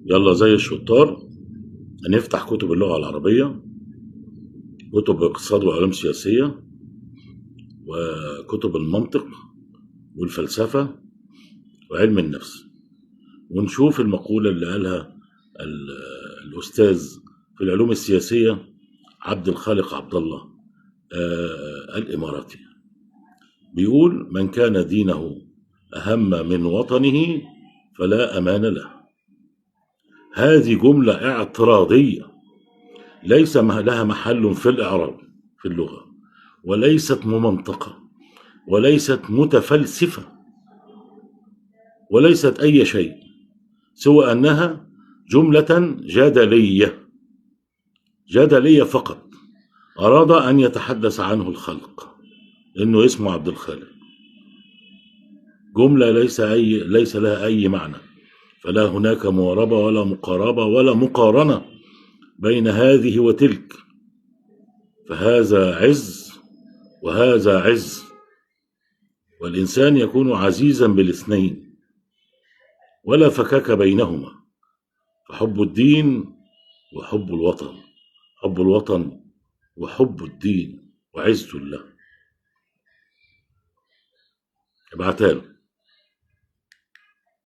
يلا زي الشطار هنفتح كتب اللغة العربية، كتب الاقتصاد وعلوم سياسية، وكتب المنطق والفلسفة وعلم النفس، ونشوف المقولة اللي قالها الأستاذ في العلوم السياسية عبد الخالق عبد الله الإماراتي. بيقول: من كان دينه أهم من وطنه فلا أمان له. هذه جملة اعتراضية ليس لها محل في الإعراب في اللغة، وليست ممنطقة، وليست متفلسفة، وليست أي شيء سوى أنها جملة جدلية فقط، أراد أن يتحدث عنه الخلق إنه اسمه عبد الخالق. جملة ليس لها أي معنى، فلا هناك مواربة ولا مقاربة ولا مقارنة بين هذه وتلك، فهذا عز وهذا عز، والإنسان يكون عزيزا بالاثنين ولا فكاك بينهما، فحب الدين وحب الوطن، حب الوطن وحب الدين وعزة الله. ابعتها له.